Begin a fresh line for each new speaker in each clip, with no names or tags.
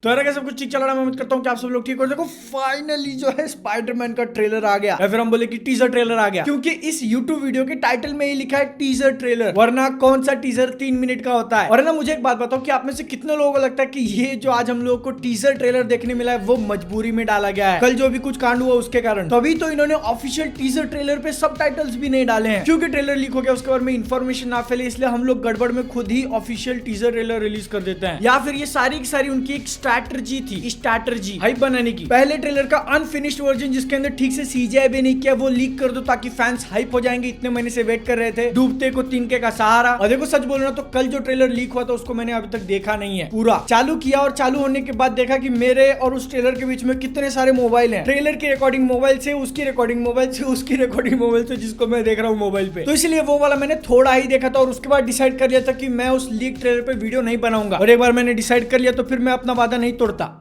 तो यार सब कुछ ठीक चल रहा है। मैं उम्मीद करता हूँ कि आप सब लोग ठीक हो। देखो फाइनली जो है स्पाइडरमैन का ट्रेलर आ गया, या फिर हम बोले कि टीजर ट्रेलर आ गया, क्योंकि इस यूट्यूब वीडियो के टाइटल में ही लिखा है टीजर ट्रेलर, वरना कौन सा टीजर 3 मिनट का होता है। और है ना, मुझे एक बात बताओ कि आप में से कितने लोगों को लगता है कि ये जो आज हम लोगों को टीजर ट्रेलर देखने मिला है वो मजबूरी में डाला गया है, कल जो भी कुछ कांड हुआ उसके कारण। तभी तो इन्होंने ऑफिशियल टीजर ट्रेलर पे सबटाइटल्स भी नहीं डाले हैं, क्योंकि ट्रेलर लीक हो गया उसके बारे में इन्फॉर्मेशन ना फैले, इसलिए हम लोग गड़बड़ में खुद ही ऑफिशियल टीजर ट्रेलर रिलीज कर देते हैं। या फिर ये सारी की सारी उनकी एक स्ट्रैटेजी थी, स्ट्रैटेजी हाइप बनाने की। पहले ट्रेलर का अनफिनिश्ड वर्जन जिसके अंदर ठीक से सीजीआई भी नहीं किया वो लीक कर दो ताकि फैंस हाइप हो जाएंगे, इतने महीने से वेट कर रहे थे, डूबते को तिनके का सहारा। और देखो सच बोल रहा तो कल जो ट्रेलर लीक हुआ था उसको मैंने अभी तक देखा नहीं है पूरा। चालू किया और चालू होने के बाद देखा कि मेरे और उस ट्रेलर के बीच में कितने सारे मोबाइल हैं। ट्रेलर की रिकॉर्डिंग मोबाइल से, उसकी रिकॉर्डिंग मोबाइल से, उसकी रिकॉर्डिंग मोबाइल से, जिसको मैं देख रहा हूँ मोबाइल पे। तो इसलिए वो वाला मैंने थोड़ा ही देखा था और उसके बाद डिसाइड कर लिया था कि मैं उस लीक ट्रेलर पे वीडियो नहीं बनाऊंगा। और एक बार मैंने डिसाइड कर लिया तो फिर मैं अपना वादा नहीं तोड़ता।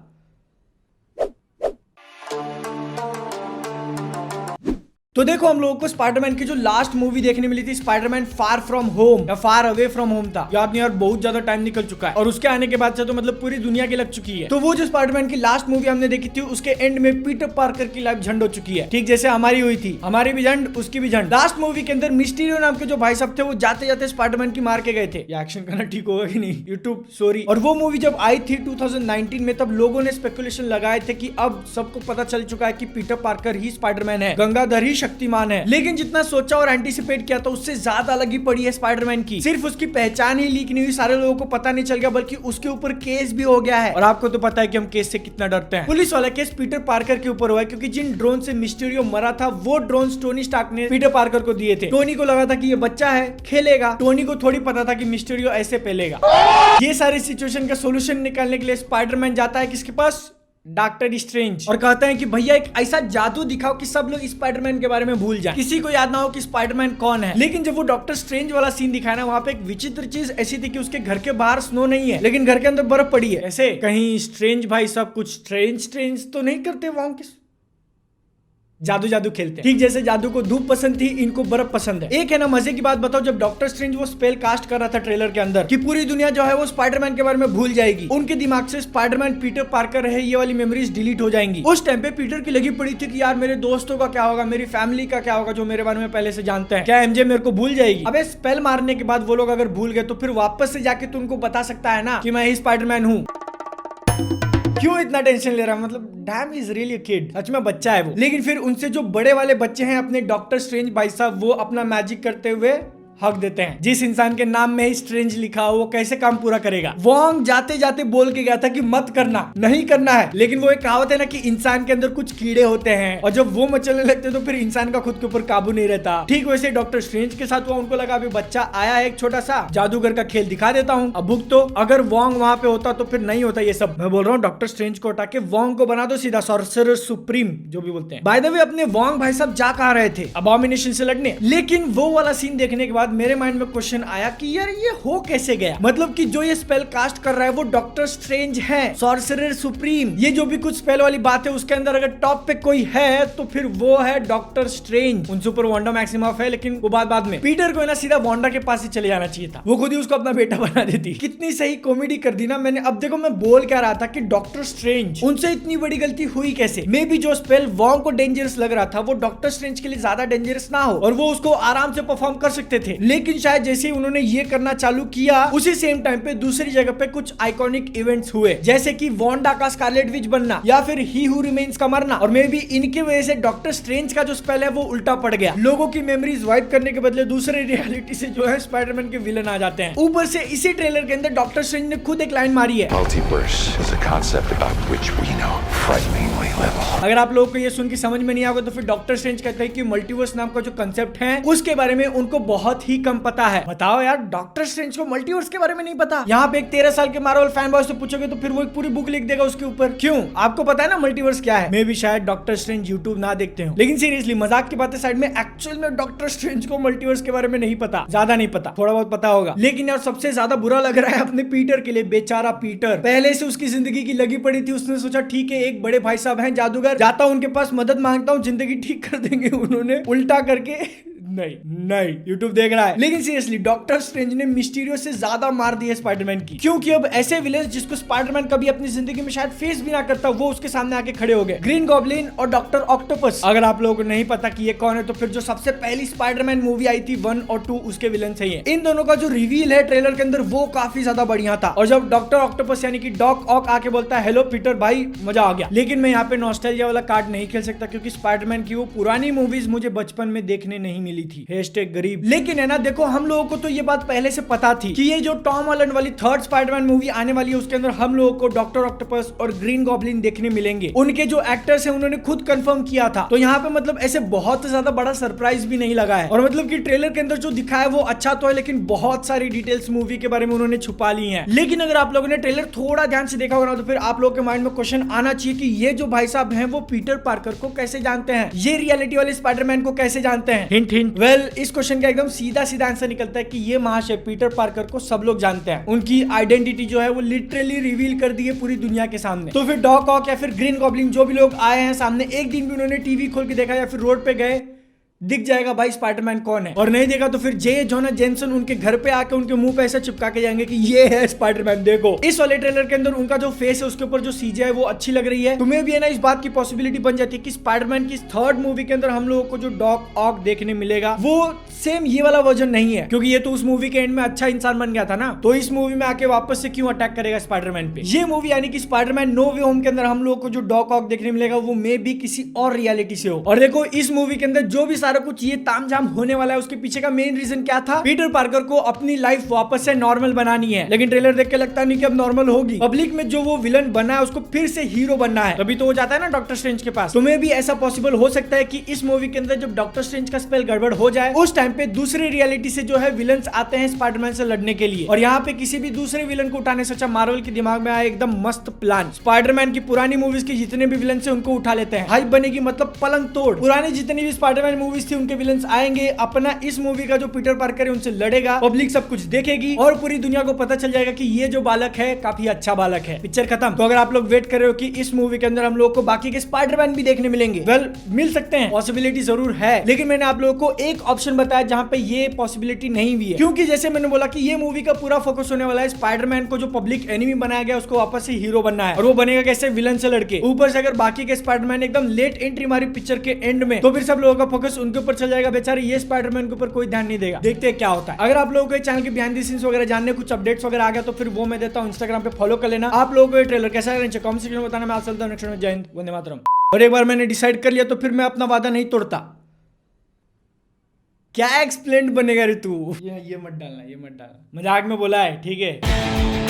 तो देखो हम लोगों को स्पाइडरमैन की जो लास्ट मूवी देखने मिली थी, स्पाइडरमैन फार फ्रॉम होम या फार अवे फ्रॉम होम था, याद नहीं यार, बहुत ज्यादा टाइम निकल चुका है और उसके आने के बाद से तो मतलब पूरी दुनिया की लग चुकी है। तो वो जो स्पाइडरमैन की लास्ट मूवी हमने देखी थी उसके एंड में पीटर पार्कर की लाइफ झंड हो चुकी है, ठीक जैसे हमारी हुई थी, हमारी भी झंड उसकी भी झंड। लास्ट मूवी के अंदर मिस्टीरियो नाम के जो भाई साहब थे वो जाते जाते स्पाइडरमैन की मार के गए थे। ये एक्शन करना ठीक होगा कि नहीं यूट्यूब सॉरी। और वो मूवी जब आई थी 2019 में, तब लोगों ने स्पेकुलेशन लगाए थे कि अब सबको पता चल चुका है कि पीटर पार्कर ही स्पाइडरमैन है, गंगाधर ही शक्तिमान है। लेकिन जितना सोचा और एंटीसिपेट किया था उससे ज्यादा लगी पड़ी है स्पाइडरमैन की। सिर्फ उसकी पहचान ही लीक नहीं हुई, सारे लोगों को पता नहीं चल गया, बल्कि उसके ऊपर केस भी हो गया है। और आपको तो पता है कि हम केस से कितना डरते हैं। पुलिस वाला केस पीटर पार्कर के ऊपर हुआ है, क्योंकि जिन ड्रोन से मिस्टीरियो मरा था वो ड्रोन टोनी स्टार्क ने पीटर पार्कर को दिए थे। टोनी को लगा था कि ये बच्चा है, खेलेगा। टोनी को थोड़ी पता था कि मिस्टीरियो ऐसे फैलेगा। ये सारी सिचुएशन का सोल्यूशन निकालने के लिए स्पाइडरमैन जाता है किसके पास? डॉक्टर स्ट्रेंज, और कहता है कि भैया एक ऐसा जादू दिखाओ कि सब लोग स्पाइडरमैन के बारे में भूल जाएं, किसी को याद ना हो कि स्पाइडरमैन कौन है। लेकिन जब वो डॉक्टर स्ट्रेंज वाला सीन दिखाया ना, वहाँ पे एक विचित्र चीज ऐसी थी कि उसके घर के बाहर स्नो नहीं है लेकिन घर के अंदर बर्फ पड़ी है। ऐसे कहीं स्ट्रेंज भाई सब कुछ स्ट्रेंज तो नहीं करते वहां के जादू खेलते हैं, ठीक जैसे जादू को धूप पसंद थी इनको बर्फ पसंद है। एक है ना मजे की बात बताओ, जब डॉक्टर स्ट्रेंज वो स्पेल कास्ट कर रहा था ट्रेलर के अंदर कि पूरी दुनिया जो है वो स्पाइडरमैन के बारे में भूल जाएगी, उनके दिमाग से स्पाइडरमैन पीटर पार्कर है ये वाली मेमोरीज डिलीट हो जाएंगी। उस टाइम पे पीटर की लगी पड़ी थी कि यार मेरे दोस्तों का क्या होगा, मेरी फैमिली का क्या होगा जो मेरे बारे में पहले से जानते हैं, क्या एमजे मेरे को भूल जाएगी? अबे स्पेल मारने के बाद वो लोग अगर भूल गए तो फिर वापस से जाके तो उनको बता सकता है ना कि मैं ही स्पाइडरमैन हूँ। क्यों इतना टेंशन ले रहा है? मतलब dam is really a kid, सच में बच्चा है वो। लेकिन फिर उनसे जो बड़े वाले बच्चे हैं अपने डॉक्टर स्ट्रेंज भाई साहब, वो अपना मैजिक करते हुए हक देते हैं। जिस इंसान के नाम में ही स्ट्रेंज लिखा हो वो कैसे काम पूरा करेगा? वोंग जाते जाते बोल के गया था कि मत करना, नहीं करना है, लेकिन वो एक कहावत है ना कि इंसान के अंदर कुछ कीड़े होते हैं और जब वो मचलने लगते तो फिर इंसान का खुद के ऊपर काबू नहीं रहता। ठीक वैसे डॉक्टर स्ट्रेंज के साथ हुआ। उनको लगा अभी बच्चा आया है एक छोटा सा, जादूगर का खेल दिखा देता हूँ, अब भुगतो। तो अगर वोंग वहां पे होता तो फिर नहीं होता ये सब। मैं बोल रहा हूँ डॉक्टर स्ट्रेंज को हटा के वोंग को बना दो सीधा सॉर्सरर सुप्रीम जो भी बोलते हैं। बाय द वे अपने वोंग भाई साहब जा कहाँ रहे थे? अबॉमिनेशन से लड़ने। लेकिन वो वाला सीन देखने के बाद मेरे माइंड में आया कि यार ये हो कैसे गया? मतलब कि जो ये स्पेल कास्ट कर रहा है वो डॉक्टर स्ट्रेंज है, सॉर्सरर सुप्रीम। ये जो भी कुछ स्पेल वाली बात है उसके अंदर अगर टॉप पे कोई है तो फिर वो है डॉक्टर स्ट्रेंज। उनसे ऊपर वांडा मैक्सिमॉफ है, लेकिन वो बाद में। पीटर को ना सीधा वांडा के पास ही चले जाना चाहिए था, वो खुद ही उसको अपना बेटा बना देती। कितनी सही कॉमेडी कर दी ना मैंने। अब देखो मैं बोल क्या रहा था कि डॉक्टर स्ट्रेंज, उनसे इतनी बड़ी गलती हुई कैसे? मे बी जो स्पेल वॉन्ग को डेंजरस लग रहा था वो डॉक्टर स्ट्रेंज के लिए ज्यादा डेंजरस ना हो और वो उसको आराम से परफॉर्म कर सकते थे। लेकिन शायद जैसे उन्होंने ये करना चालू किया उसी सेम टाइम पे दूसरी जगह पे कुछ आइकॉनिक इवेंट्स हुए, जैसे कि वांडा का स्कारलेट विच बनना या फिर ही हू रिमेन्स का मरना। और मे बी इनकी वजह से डॉक्टर स्ट्रेंज का जो स्पेल है वो उल्टा पड़ गया। लोगों की मेमोरीज वाइप करने के बदले दूसरे रियलिटी से जो है स्पाइडरमैन के विलन आ जाते हैं। ऊपर से इसी ट्रेलर के अंदर डॉक्टर स्ट्रेंज ने खुद एक लाइन मारी है,
Multiverse is a concept about which we know frighteningly little.
अगर आप लोगों को ये सुन के समझ में नहीं आएगा तो फिर डॉक्टर स्ट्रेंज कहते हैं कि मल्टीवर्स नाम का जो कंसेप्ट है उसके बारे में उनको बहुत ही कम पता है। बताओ यार, डॉक्टर स्ट्रेंज को मल्टीवर्स के बारे में नहीं पता। यहाँ पे एक 13 साल के मार्वल फैन बॉय से पूछोगे तो फिर वो एक पूरी बुक लिख देगा उसके ऊपर। क्यों? आपको पता है ना मल्टीवर्स क्या है। मे भी शायद डॉक्टर स्ट्रेंज यूट्यूब ना देखते हो, लेकिन सीरियसली मजाक की बातें साइड में, एक्चुअल में डॉक्टर स्ट्रेंज को मल्टीवर्स के बारे में नहीं पता, ज्यादा नहीं पता, थोड़ा बहुत पता होगा। लेकिन यार सबसे ज्यादा बुरा लग रहा है अपने पीटर के लिए। बेचारा पीटर पहले से उसकी जिंदगी की लगी पड़ी थी, उसने सोचा ठीक है एक बड़े भाई साहब हैं जादूगर, जाता हूं उनके पास मदद मांगता हूँ, जिंदगी ठीक कर देंगे। उन्होंने उल्टा करके नहीं यूट्यूब देख रहा है। लेकिन सीरियसली डॉक्टर स्ट्रेंज ने मिस्टीरियो से ज्यादा मार दी है स्पाइडरमैन की, क्योंकि अब ऐसे विलेन जिसको स्पाइडरमैन कभी अपनी जिंदगी में शायद फेस भी ना करता, वो उसके सामने आके खड़े हो गए। ग्रीन गॉब्लिन और डॉक्टर ऑक्टोपस। अगर आप लोगों को नहीं पता कि ये कौन है तो फिर जो सबसे पहली स्पाइडरमैन मूवी आई थी 1 और 2 उसके विलन सही है। इन दोनों का जो रिवील है ट्रेलर के अंदर वो काफी ज्यादा बढ़िया था। और जब डॉक्टर ऑक्टोपस यानी कि डॉक ऑक आके बोलता है हेलो पीटर भाई, मजा आ गया। लेकिन मैं यहाँ पे नॉस्टैल्जिया वाला कार्ड नहीं खेल सकता, क्योंकि स्पाइडरमैन की वो पुरानी मूवीज मुझे बचपन में देखने नहीं मिली थी। #गरीब। लेकिन है ना, देखो हम लोगों को तो ये बात पहले से पता थी कि ये जो टॉम हॉलैंड वाली 3rd स्पाइडरमैन मूवी आने वाली है उसके अंदर हम लोगों को डॉक्टर ऑक्टोपस और ग्रीन गॉब्लिन देखने मिलेंगे। उनके जो एक्टर्स हैं उन्होंने खुद कंफर्म किया था, तो यहाँ पे मतलब ऐसे बहुत ज्यादा बड़ा सरप्राइज भी नहीं लगा है। और मतलब कि ट्रेलर के अंदर जो दिखा है वो अच्छा तो है, लेकिन बहुत सारी डिटेल्स मूवी के बारे में उन्होंने छुपा ली हैं। लेकिन अगर आप लोगों ने ट्रेलर थोड़ा ध्यान से देखा होगा तो फिर आप लोगों के माइंड में क्वेश्चन आना चाहिए कि ये जो भाई साहब हैं वो पीटर पार्कर को कैसे जानते हैं, ये रियलिटी वाले स्पाइडरमैन को कैसे जानते हैं। Hint hint. वेल, इस क्वेश्चन का एकदम सीधा सीधा आंसर निकलता है कि ये महाशय पीटर पार्कर को सब लोग जानते हैं। उनकी आइडेंटिटी जो है वो लिटरली रिवील कर दी है पूरी दुनिया के सामने। तो फिर डॉक ऑक या फिर ग्रीन गॉब्लिन जो भी लोग आए हैं सामने, एक दिन भी उन्होंने टीवी खोल के देखा या फिर रोड पे गए, दिख जाएगा भाई स्पाइडरमैन कौन है। और नहीं देखा तो फिर जे जोना जेनसन उनके घर पे आके उनके मुंह पे ऐसा चिपका के जाएंगे कि ये है स्पाइडरमैन। देखो इस वाले ट्रेलर के अंदर उनका जो फेस है उसके ऊपर जो सीजी है वो अच्छी लग रही है। तुम्हें भी है ना इस बात की पॉसिबिलिटी बन जाती है कि स्पाइडरमैन की 3rd मूवी के अंदर हम लोगों को जो डॉक ऑक देखने मिलेगा वो सेम ये वाला वर्जन नहीं है, क्योंकि ये तो उस मूवी के एंड में अच्छा इंसान बन गया था ना, तो इस मूवी में आके वापस से क्यों अटैक करेगा स्पाइडरमैन पे। ये मूवी यानी कि स्पाइडरमैन नो वे होम के अंदर हम लोगों को जो डॉक ऑक देखने मिलेगा वो मे भी किसी और रियलिटी से हो। और देखो इस मूवी के अंदर जो भी सारा कुछ ये तामझाम होने वाला है उसके पीछे का मेन रीजन क्या था, पीटर पार्कर को अपनी लाइफ वापस से नॉर्मल बनानी है। लेकिन ट्रेलर देख के लगता नहीं कि अब नॉर्मल होगी। पब्लिक में जो वो विलन बना है उसको फिर से हीरो बनना है, तभी तो वो जाता है ना डॉक्टर स्ट्रेंज के पास। तुम्हें भी ऐसा पॉसिबल हो सकता है कि इस मूवी के अंदर जब डॉक्टर स्ट्रेंज का स्पेल गड़बड़ हो जाए उस टाइम पे दूसरी रियलिटी से जो है विलन्स आते हैं स्पाइडरमैन से लड़ने के लिए, और यहाँ पे किसी भी दूसरे विलन को उठाने से अच्छा मार्वल के दिमाग में आया एकदम मस्त प्लान, स्पाइडरमैन की पुरानी मूवीज के जितने भी विलन से उनको उठा लेते हैं। हाइप बनेगी मतलब पलंग तोड़। पुरानी जितनी भी स्पाइडरमैन मूवीज थी उनके विलन्स आएंगे, अपना इस मूवी का जो पीटर पार्कर है उनसे लड़ेगा, पब्लिक सब कुछ देखेगी और पूरी दुनिया को पता चल जाएगा कि ये जो बालक है काफी अच्छा बालक है। पिक्चर खत्म। तो अगर आप लोग वेट कर रहे हो कि इस मूवी के अंदर हम लोग को बाकी के स्पाइडरमैन भी देखने मिलेंगे, वेल मिल सकते हैं, पॉसिबिलिटी जरूर है। लेकिन मैंने आप लोगों को एक ऑप्शन बताया जहां पे ये पॉसिबिलिटी नहीं भी है, क्योंकि जैसे मैंने बोला कि ये मूवी का पूरा फोकस होने वाला है स्पाइडरमैन को जो पब्लिक एनिमी बनाया गया उसको वापस से हीरो बनना है, और वो बनेगा कैसे, विलन से लड़के। ऊपर से अगर बाकी के स्पाइडरमैन एकदम लेट एंट्री मारी पिक्चर के एंड में, तो फिर सब लोगों का फोकस उनके ऊपर चल जाएगा, बेचारे ये स्पाइडरमैन के ऊपर कोई ध्यान नहीं देगा। देखते हैं क्या होता है। अगर आप लोगों को चैनल के बिहाइंड द सीन्स वगैरह जानने, कुछ अपडेट्स वगैरह आ गया तो फिर वो मैं देता हूं, इंस्टाग्राम पे फॉलो कर लेना। आप लोगों को ये ट्रेलर कैसा लगा नीचे कमेंट सेक्शन में बताना। मैं आप चलता हूं नेक्स्ट में। जय हिंद, वंदे मातरम। और एक बार मैंने डिसाइड कर लिया तो फिर मैं अपना वादा नहीं तोड़ता। क्या एक्सप्लेन बनेगा रे तू, ये मत डालना, ये मत डालना, मजाक में बोला है, ठीक है।